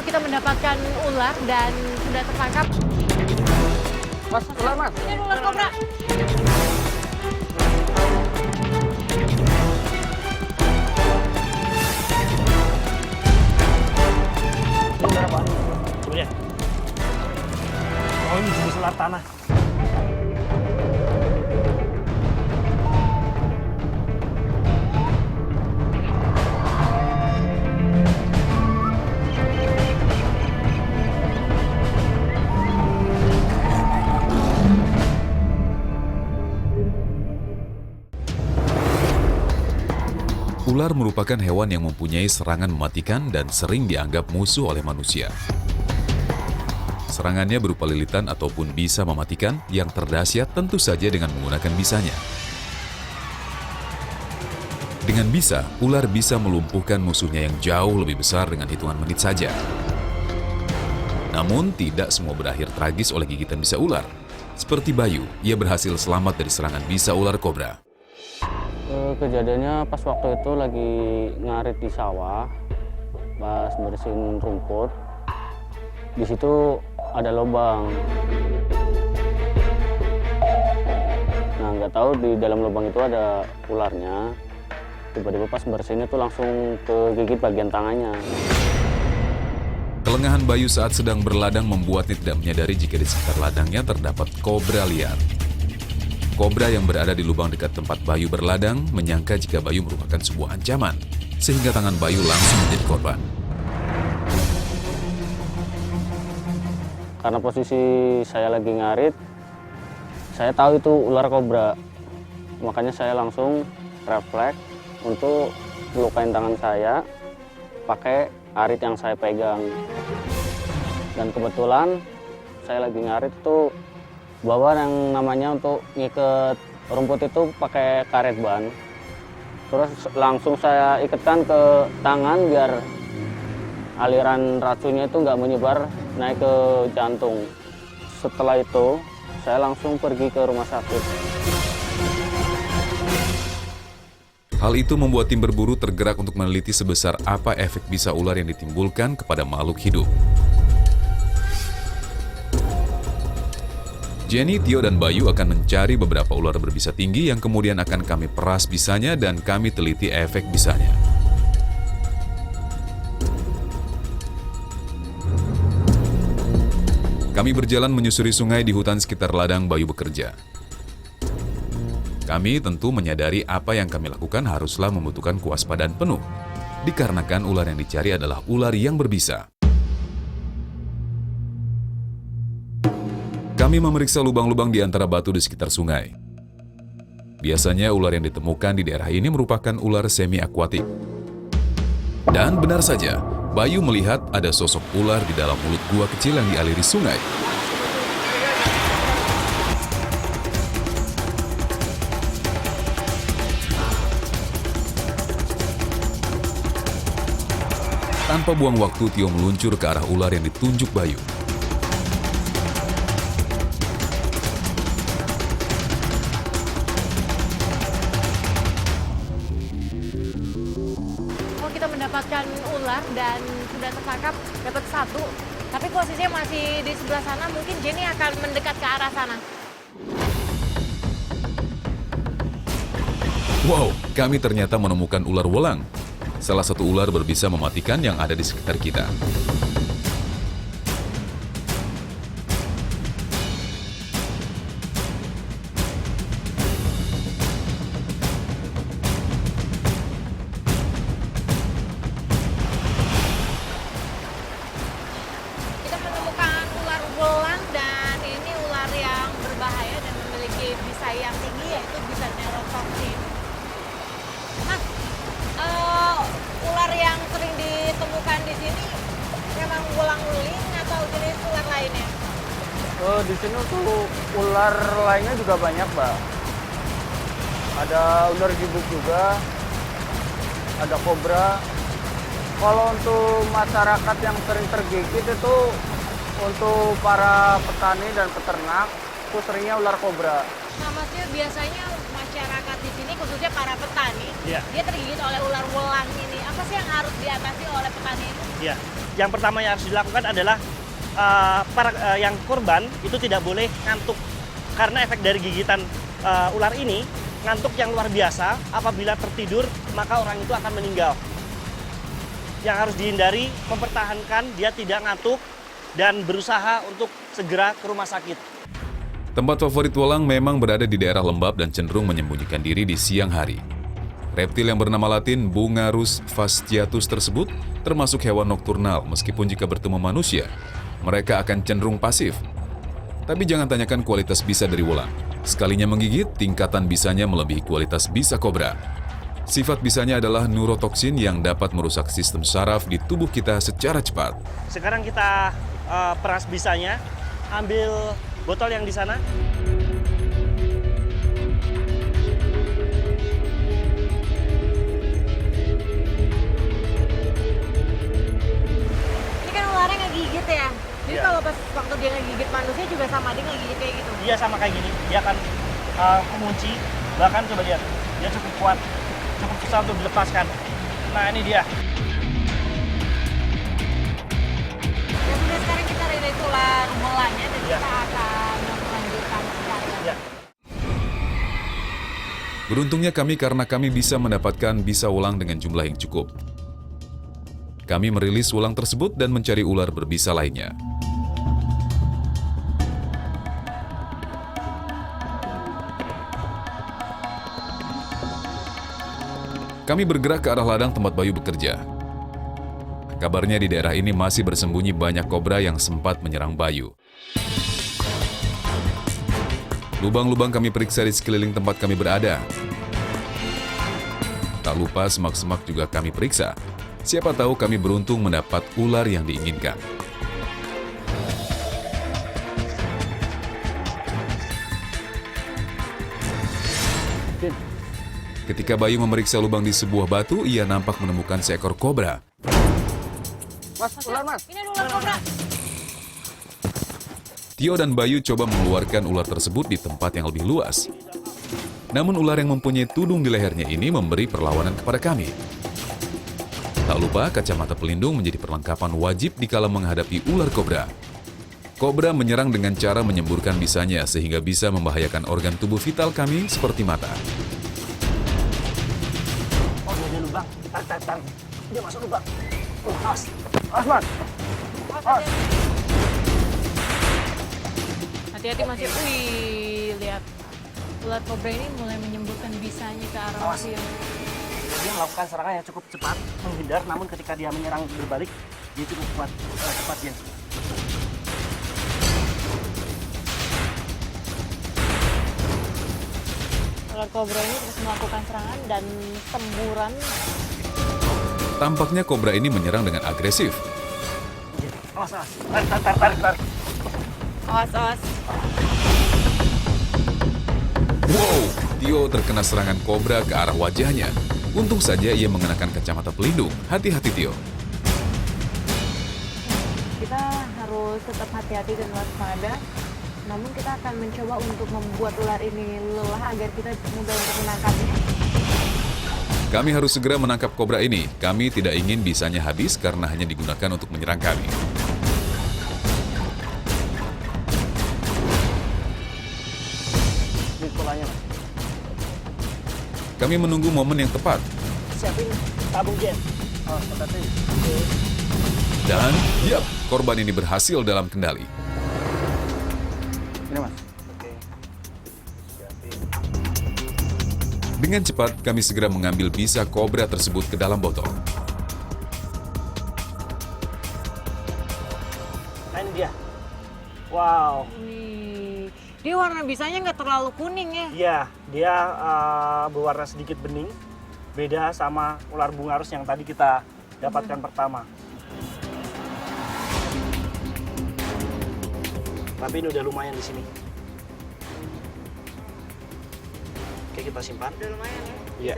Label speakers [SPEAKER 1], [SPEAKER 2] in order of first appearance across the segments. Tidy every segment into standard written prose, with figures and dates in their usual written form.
[SPEAKER 1] kita mendapatkan ular dan sudah tertangkap.
[SPEAKER 2] Mas, ular mas.
[SPEAKER 1] Ini ada ular kobra.
[SPEAKER 2] Ini ular apa? Coba lihat. Oh, ini jenis ular tanah.
[SPEAKER 3] Ular merupakan hewan yang mempunyai serangan mematikan dan sering dianggap musuh oleh manusia. Serangannya berupa lilitan ataupun bisa mematikan, yang terdahsyat tentu saja dengan menggunakan bisanya. Dengan bisa, ular bisa melumpuhkan musuhnya yang jauh lebih besar dengan hitungan menit saja. Namun, tidak semua berakhir tragis oleh gigitan bisa ular. Seperti Bayu, ia berhasil selamat dari serangan bisa ular kobra.
[SPEAKER 4] Kejadiannya pas waktu itu lagi ngarit di sawah, pas bersihin rumput. Di situ ada lubang. Nah, nggak tahu di dalam lubang itu ada ularnya. Tiba-tiba pas bersihin itu langsung kegigit bagian tangannya.
[SPEAKER 3] Kelengahan Bayu saat sedang berladang membuatnya tidak menyadari jika di sekitar ladangnya terdapat kobra liar. Kobra yang berada di lubang dekat tempat Bayu berladang menyangka jika Bayu merupakan sebuah ancaman, sehingga tangan Bayu langsung menjadi korban.
[SPEAKER 4] Karena posisi saya lagi ngarit, saya tahu itu ular kobra. Makanya saya langsung refleks untuk melukain tangan saya pakai arit yang saya pegang. Dan kebetulan saya lagi ngarit tuh bawa yang namanya untuk ngiket rumput itu pakai karet ban. Terus langsung saya ikatkan ke tangan biar aliran racunnya itu nggak menyebar naik ke jantung. Setelah itu saya langsung pergi ke rumah sakit.
[SPEAKER 3] Hal itu membuat tim berburu tergerak untuk meneliti sebesar apa efek bisa ular yang ditimbulkan kepada makhluk hidup. Jenny, Tio, dan Bayu akan mencari beberapa ular berbisa tinggi yang kemudian akan kami peras bisanya dan kami teliti efek bisanya. Kami berjalan menyusuri sungai di hutan sekitar ladang Bayu bekerja. Kami tentu menyadari apa yang kami lakukan haruslah membutuhkan kewaspadaan penuh, dikarenakan ular yang dicari adalah ular yang berbisa. Kami memeriksa lubang-lubang di antara batu di sekitar sungai. Biasanya ular yang ditemukan di daerah ini merupakan ular semi-akuatik. Dan benar saja, Bayu melihat ada sosok ular di dalam mulut gua kecil yang dialiri sungai. Tanpa buang waktu, Tio meluncur ke arah ular yang ditunjuk Bayu.
[SPEAKER 1] Kita mendapatkan ular dan sudah tertangkap, dapat satu. Tapi posisinya masih di sebelah sana, mungkin Jenny akan mendekat ke arah sana.
[SPEAKER 3] Wow, kami ternyata menemukan ular welang. Salah satu ular berbisa mematikan yang ada di sekitar kita.
[SPEAKER 1] Kita menemukan ular belang dan ini ular yang berbahaya dan memiliki bisa yang tinggi, yaitu bisa neurotoxin. Mas, ular yang sering ditemukan di sini memang belang-beling atau jenis ular lainnya?
[SPEAKER 2] Di sini untuk ular lainnya juga banyak, Mbak. Ada ular gibuk juga, ada kobra. Kalau untuk masyarakat yang sering tergigit itu untuk para petani dan peternak itu seringnya ular kobra.
[SPEAKER 1] Nah, maksudnya biasanya masyarakat di sini, khususnya para petani,
[SPEAKER 2] Iya.
[SPEAKER 1] dia tergigit oleh ular welang ini. apa sih yang harus diatasi oleh petani ini?
[SPEAKER 5] Ya, yang pertama yang harus dilakukan adalah yang korban itu tidak boleh ngantuk karena efek dari gigitan ular ini ngantuk yang luar biasa. Apabila tertidur maka orang itu akan meninggal. Yang harus dihindari mempertahankan dia tidak ngantuk dan berusaha untuk segera ke rumah sakit.
[SPEAKER 3] Tempat favorit Wolang memang berada di daerah lembab dan cenderung menyembunyikan diri di siang hari. Reptil yang bernama latin Bungarus fasciatus tersebut termasuk hewan nokturnal meskipun jika bertemu manusia, mereka akan cenderung pasif. Tapi jangan tanyakan kualitas bisa dari Wolang. Sekalinya menggigit, tingkatan bisanya melebihi kualitas bisa kobra. Sifat bisanya adalah neurotoksin yang dapat merusak sistem saraf di tubuh kita secara cepat.
[SPEAKER 5] Sekarang kita peras bisanya, ambil botol yang di sana.
[SPEAKER 1] Ini kan ularnya ngegigit ya? Jadi
[SPEAKER 5] Iya.
[SPEAKER 1] kalau pas waktu dia ngegigit manusia juga sama dia ngegigit kayak gitu?
[SPEAKER 5] Dia sama kayak gini, dia akan mengunci, bahkan coba lihat, dia cukup kuat, cukup susah untuk dilepaskan. Nah ini dia.
[SPEAKER 1] Ya sudah, sekarang kita rilis ular bolanya dan
[SPEAKER 5] Iya.
[SPEAKER 1] kita akan melanjutkan pencarian.
[SPEAKER 5] Ya.
[SPEAKER 3] Beruntungnya kami karena kami bisa mendapatkan bisa Wolang dengan jumlah yang cukup. Kami merilis Wolang tersebut dan mencari ular berbisa lainnya. Kami bergerak ke arah ladang tempat Bayu bekerja. Kabarnya di daerah ini masih bersembunyi banyak kobra yang sempat menyerang Bayu. Lubang-lubang kami periksa di sekeliling tempat kami berada. Tak lupa semak-semak juga kami periksa. Siapa tahu kami beruntung mendapat ular yang diinginkan. Ketika Bayu memeriksa lubang di sebuah batu, ia nampak menemukan seekor kobra.
[SPEAKER 2] Mas, ular mas.
[SPEAKER 1] Ini ada ular kobra.
[SPEAKER 3] Tio dan Bayu coba mengeluarkan ular tersebut di tempat yang lebih luas. Namun ular yang mempunyai tudung di lehernya ini memberi perlawanan kepada kami. Tak lupa kacamata pelindung menjadi perlengkapan wajib dikala menghadapi ular kobra. Kobra menyerang dengan cara menyemburkan bisanya sehingga bisa membahayakan organ tubuh vital kami seperti mata.
[SPEAKER 5] Oh dia lubang, tarik. Dia masuk lubang. Awas.
[SPEAKER 2] Mas, mas.
[SPEAKER 1] Hati-hati masih. Wih, lihat. Ular kobra ini mulai menyemburkan bisanya ke arah
[SPEAKER 5] Awas.
[SPEAKER 1] Bayu.
[SPEAKER 5] Dia melakukan serangan yang cukup cepat, menghindar, namun ketika dia menyerang berbalik, dia cukup kuat, cepat dia.
[SPEAKER 1] Ular kobra ini terus melakukan serangan dan semburan.
[SPEAKER 3] Tampaknya kobra ini menyerang dengan agresif.
[SPEAKER 5] Awas. Tarik.
[SPEAKER 1] Awas.
[SPEAKER 3] Wow, Tio terkena serangan kobra ke arah wajahnya. Untung saja ia mengenakan kacamata pelindung. Hati-hati Tio.
[SPEAKER 1] Kita harus tetap hati-hati dan waspada. Namun kita akan mencoba untuk membuat ular ini lelah agar kita mudah untuk menangkapnya.
[SPEAKER 3] Kami harus segera menangkap kobra ini. Kami tidak ingin bisanya habis karena hanya digunakan untuk menyerang kami.
[SPEAKER 5] Ini polanya.
[SPEAKER 3] Kami menunggu momen yang tepat.
[SPEAKER 5] Siapin tabung jet. Oh, hati-hati.
[SPEAKER 3] Dan, yap, korban ini berhasil dalam kendali.
[SPEAKER 2] Ini mas.
[SPEAKER 3] Dengan cepat, kami segera mengambil bisa kobra tersebut ke dalam botol.
[SPEAKER 5] Nah ini dia. Wow.
[SPEAKER 1] Wih, dia warna bisanya nggak terlalu kuning ya.
[SPEAKER 5] Iya, dia berwarna sedikit bening. Beda sama ular bungarus yang tadi kita dapatkan pertama. Tapi ini udah lumayan di sini. Oke, kita simpan.
[SPEAKER 1] Udah lumayan ya.
[SPEAKER 5] Iya.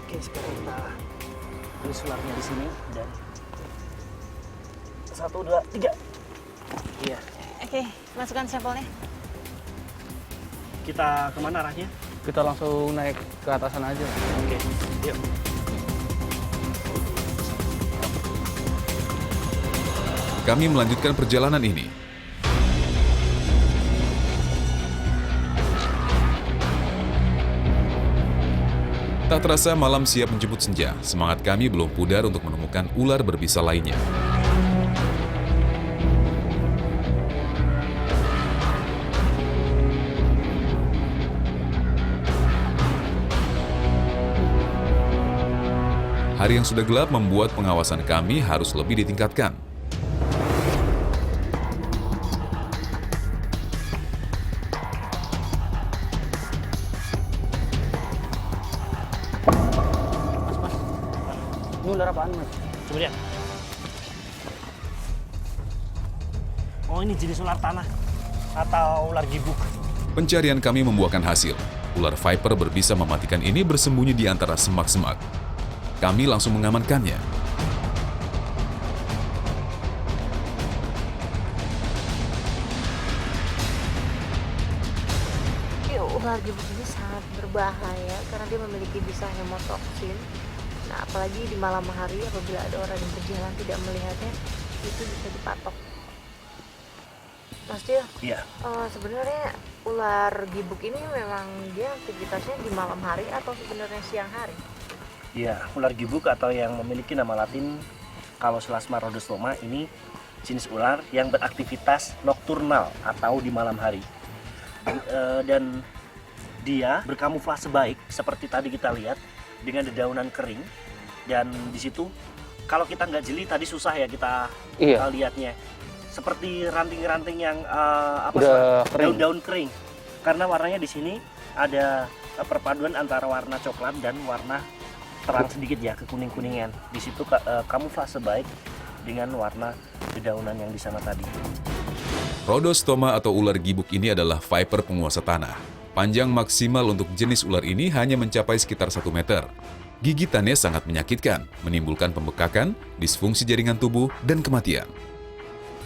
[SPEAKER 5] Oke, sekarang kita tulis ularnya di sini dan 1, 2, 3. Iya.
[SPEAKER 1] Oke, masukkan sampelnya.
[SPEAKER 5] Kita kemana arahnya?
[SPEAKER 2] Kita langsung naik ke atasan aja.
[SPEAKER 5] Oke, yuk.
[SPEAKER 3] kami melanjutkan perjalanan ini. Tak terasa malam siap menjemput senja, semangat kami belum pudar untuk menemukan ular berbisa lainnya. Hari yang sudah gelap membuat pengawasan kami harus lebih ditingkatkan.
[SPEAKER 4] Ini ular apaan, Mas?
[SPEAKER 5] Coba lihat. Oh, ini jenis ular tanah atau ular gibuk.
[SPEAKER 3] Pencarian kami membuahkan hasil. Ular viper berbisa mematikan ini bersembunyi di antara semak-semak. Kami langsung mengamankannya.
[SPEAKER 1] Ular gibuk ini sangat berbahaya karena dia memiliki bisa hemotoksin. Nah, apalagi di malam hari apabila ada orang yang berjalan tidak melihatnya, itu bisa dipatok. Mas Dio,
[SPEAKER 5] Iya.
[SPEAKER 1] sebenarnya ular gibuk ini memang dia aktivitasnya di malam hari atau sebenarnya siang hari?
[SPEAKER 5] Iya, ular gibuk atau yang memiliki nama latin Calloselasma rhodostoma ini jenis ular yang beraktivitas nokturnal atau di malam hari. Dan dia berkamuflase baik seperti tadi kita lihat dengan dedaunan kering, dan di situ kalau kita nggak jeli tadi susah ya kita
[SPEAKER 4] Iya.
[SPEAKER 5] lihatnya seperti ranting-ranting yang
[SPEAKER 4] Udah kering.
[SPEAKER 5] daun-daun kering, karena warnanya di sini ada perpaduan antara warna coklat dan warna terang sedikit ya, kekuning-kuningan. Di situ kamuflase baik dengan warna dedaunan yang di sana tadi.
[SPEAKER 3] Rhodostoma atau ular gibuk ini adalah viper penguasa tanah. Panjang maksimal untuk jenis ular ini hanya mencapai sekitar 1 meter. Gigitannya sangat menyakitkan, menimbulkan pembekakan, disfungsi jaringan tubuh, dan kematian.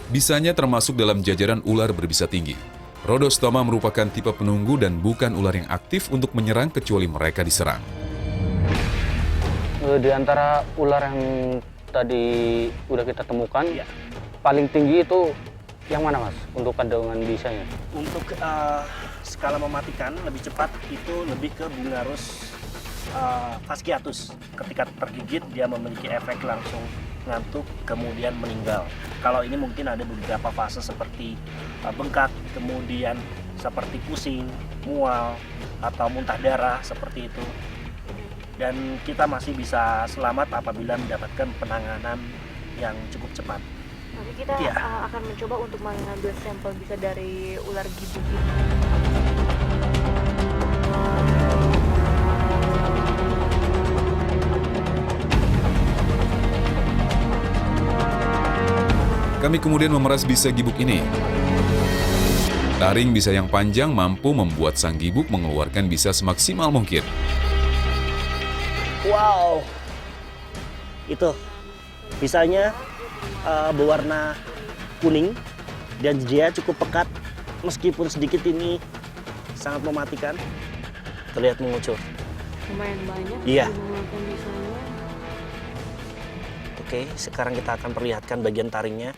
[SPEAKER 3] Bisanya termasuk dalam jajaran ular berbisa tinggi. Rhodostoma merupakan tipe penunggu dan bukan ular yang aktif untuk menyerang kecuali mereka diserang.
[SPEAKER 4] Di antara ular yang tadi udah kita temukan,
[SPEAKER 5] Iya.
[SPEAKER 4] paling tinggi itu yang mana, Mas? Untuk kandungan bisanya?
[SPEAKER 5] Untuk skala mematikan lebih cepat itu lebih ke Bungarus fasciatus. Ketika tergigit dia memiliki efek langsung ngantuk kemudian meninggal. Kalau ini mungkin ada beberapa fase seperti bengkak, kemudian seperti pusing, mual, atau muntah darah seperti itu. Dan kita masih bisa selamat apabila mendapatkan penanganan yang cukup cepat.
[SPEAKER 1] Nanti kita
[SPEAKER 5] Iya.
[SPEAKER 1] akan mencoba untuk mengambil sampel bisa dari ular gibuk ini.
[SPEAKER 3] Kami kemudian memeras bisa gibuk ini. Taring bisa yang panjang mampu membuat sang gibuk mengeluarkan bisa semaksimal mungkin.
[SPEAKER 5] Wow, itu bisanya berwarna kuning dan dia cukup pekat, meskipun sedikit ini sangat mematikan. Terlihat mengucur.
[SPEAKER 1] Lumayan banyak.
[SPEAKER 5] Iya.
[SPEAKER 1] Menggunakan bisanya.
[SPEAKER 5] Oke, sekarang kita akan perlihatkan bagian taringnya.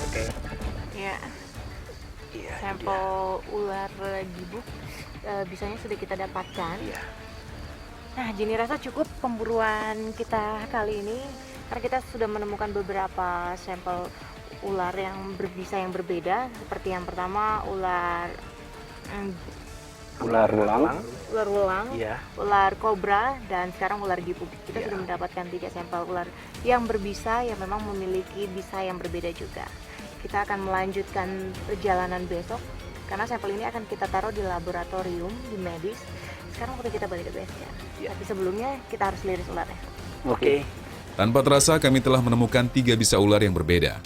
[SPEAKER 5] Oke.
[SPEAKER 1] Ya,
[SPEAKER 5] Iya,
[SPEAKER 1] sampel ular gibuk bisanya sudah kita dapatkan.
[SPEAKER 5] Iya.
[SPEAKER 1] Nah, Jenny rasa cukup pemburuan kita kali ini karena kita sudah menemukan beberapa sampel ular yang berbisa yang berbeda. Seperti yang pertama ular
[SPEAKER 4] Ular ulang.
[SPEAKER 1] ular ulang,
[SPEAKER 5] Iya.
[SPEAKER 1] ular kobra, dan sekarang ular gibuk. Kita
[SPEAKER 5] Iya.
[SPEAKER 1] sudah mendapatkan 3 sampel ular yang berbisa yang memang memiliki bisa yang berbeda juga. Kita akan melanjutkan perjalanan besok karena sampel ini akan kita taruh di laboratorium di medis. Sekarang waktu kita balik ke base camp.
[SPEAKER 5] Iya.
[SPEAKER 1] Tapi sebelumnya kita harus liris ularnya.
[SPEAKER 5] Oke.
[SPEAKER 3] Tanpa terasa kami telah menemukan 3 bisa ular yang berbeda.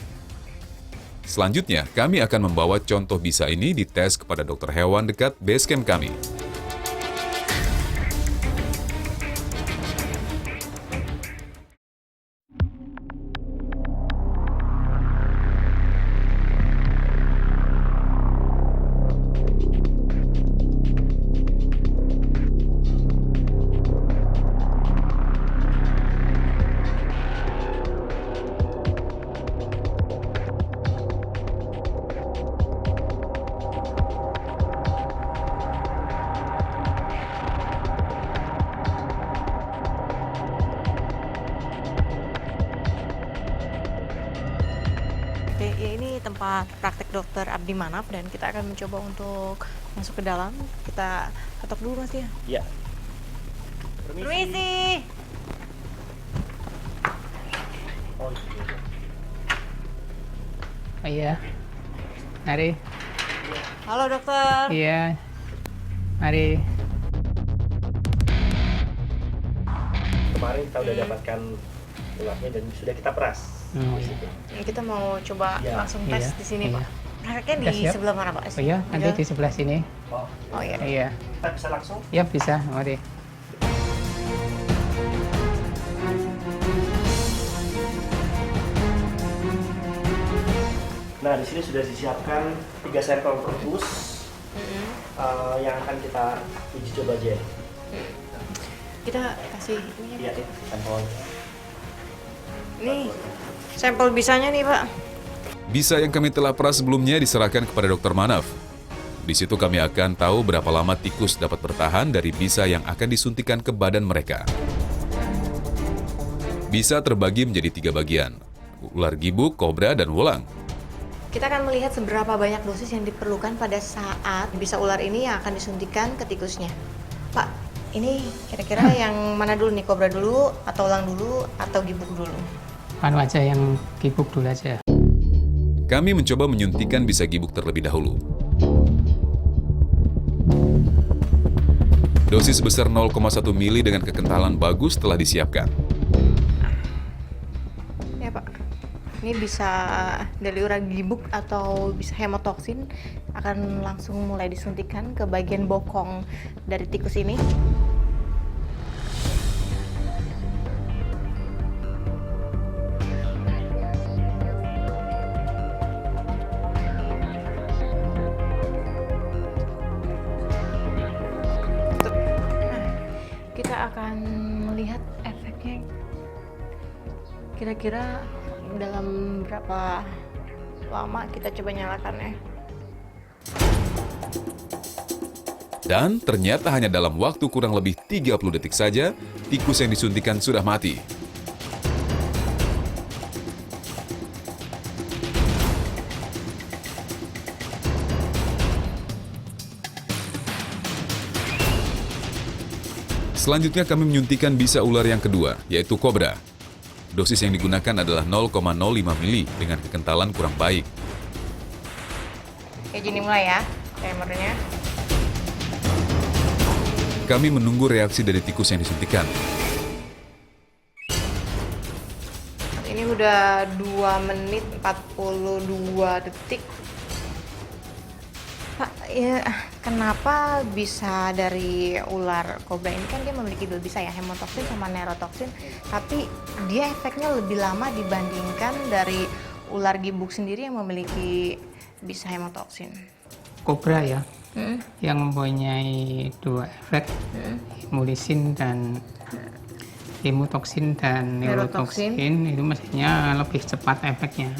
[SPEAKER 3] Selanjutnya, kami akan membawa contoh bisa ini dites kepada dokter hewan dekat base camp kami.
[SPEAKER 1] ya ini tempat praktek dokter Abdi Manaf dan kita akan mencoba untuk masuk ke dalam. Kita ketok dulu Mas ya.
[SPEAKER 5] Iya.
[SPEAKER 1] Permisi.
[SPEAKER 5] Oh,
[SPEAKER 6] Iya. Mari.
[SPEAKER 1] Halo dokter.
[SPEAKER 6] Iya. Mari.
[SPEAKER 5] kemarin kita udah dapatkan ularnya dan sudah kita peras.
[SPEAKER 6] Oh, iya.
[SPEAKER 1] Kita mau coba
[SPEAKER 5] Iya.
[SPEAKER 1] langsung tes
[SPEAKER 6] Iya,
[SPEAKER 1] di sini
[SPEAKER 6] iya.
[SPEAKER 1] Pak. Prakteknya
[SPEAKER 6] Udah
[SPEAKER 1] di
[SPEAKER 6] siap?
[SPEAKER 1] sebelah mana Pak?
[SPEAKER 6] Oh iya, nanti di sebelah sini.
[SPEAKER 1] Oh iya.
[SPEAKER 6] Iya.
[SPEAKER 5] Kita bisa langsung.
[SPEAKER 6] Ya bisa, mari.
[SPEAKER 5] Nah, di sini sudah disiapkan 3 sampel perkus yang akan kita uji coba aja.
[SPEAKER 1] Kita kasih ini
[SPEAKER 5] Iya, sampel.
[SPEAKER 1] Ini sampel bisanya nih Pak.
[SPEAKER 3] Bisa yang kami telah peras sebelumnya diserahkan kepada Dr. Manaf. Di situ kami akan tahu berapa lama tikus dapat bertahan dari bisa yang akan disuntikan ke badan mereka. Bisa terbagi menjadi 3 bagian, ular gibuk, kobra, dan wulang.
[SPEAKER 1] Kita akan melihat seberapa banyak dosis yang diperlukan pada saat bisa ular ini yang akan disuntikan ke tikusnya. Pak, ini kira-kira yang mana dulu nih? Kobra dulu, atau ulang dulu, atau gibuk dulu?
[SPEAKER 6] Anu aja yang gibuk dulu aja.
[SPEAKER 3] Kami mencoba menyuntikan bisa gibuk terlebih dahulu. Dosis sebesar 0,1 mili dengan kekentalan bagus telah disiapkan.
[SPEAKER 1] Ya Pak, ini bisa dari ular gibuk atau bisa hemotoksin akan langsung mulai disuntikan ke bagian bokong dari tikus ini. Kita akan melihat efeknya kira-kira dalam berapa lama. Kita coba nyalakannya.
[SPEAKER 3] Dan ternyata hanya dalam waktu kurang lebih 30 detik saja, tikus yang disuntikan sudah mati. Selanjutnya kami menyuntikan bisa ular yang kedua, yaitu kobra. Dosis yang digunakan adalah 0,05 mili dengan kekentalan kurang baik.
[SPEAKER 1] Kayak gini mulai ya, timernya.
[SPEAKER 3] Kami menunggu reaksi dari tikus yang disuntikan.
[SPEAKER 1] Ini udah 2 menit 42 detik. Pak, ya kenapa bisa dari ular kobra ini, kan dia memiliki 2 bisa ya, hemotoksin sama neurotoksin, tapi dia efeknya lebih lama dibandingkan dari ular gibuk sendiri yang memiliki bisa hemotoksin.
[SPEAKER 6] Kobra ya, yang mempunyai 2 efek, hemolysin dan hemotoksin dan
[SPEAKER 1] Neurotoksin.
[SPEAKER 6] neurotoksin itu mestinya lebih cepat efeknya.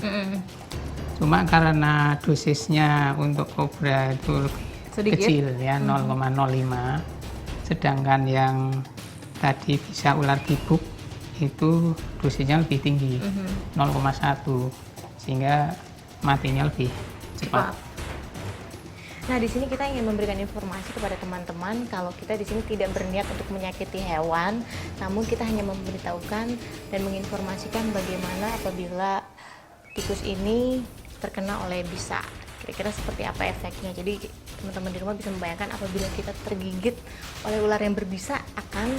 [SPEAKER 6] Cuma karena dosisnya untuk kobra itu lebih
[SPEAKER 1] Sedikit.
[SPEAKER 6] kecil ya, 0,05, sedangkan yang tadi bisa ular gibuk itu dosisnya lebih tinggi, 0,1, sehingga matinya lebih cepat.
[SPEAKER 1] Nah, di sini kita ingin memberikan informasi kepada teman-teman kalau kita di sini tidak berniat untuk menyakiti hewan, namun kita hanya memberitahukan dan menginformasikan bagaimana apabila tikus ini terkena oleh bisa. Kira-kira seperti apa efeknya. Jadi teman-teman di rumah bisa membayangkan apabila kita tergigit oleh ular yang berbisa akan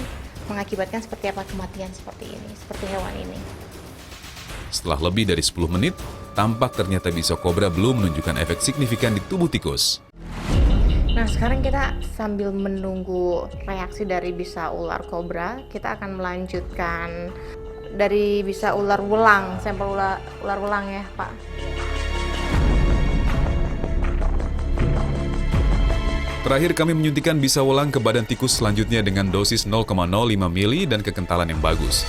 [SPEAKER 1] mengakibatkan seperti apa kematian seperti ini, seperti hewan ini.
[SPEAKER 3] Setelah lebih dari 10 menit, tampak ternyata bisa kobra belum menunjukkan efek signifikan di tubuh tikus.
[SPEAKER 1] Nah, sekarang kita sambil menunggu reaksi dari bisa ular kobra, kita akan melanjutkan dari bisa ular welang, sampel ular welang ya, Pak.
[SPEAKER 3] Terakhir kami menyuntikkan bisa welang ke badan tikus selanjutnya dengan dosis 0,05 mili dan kekentalan yang bagus.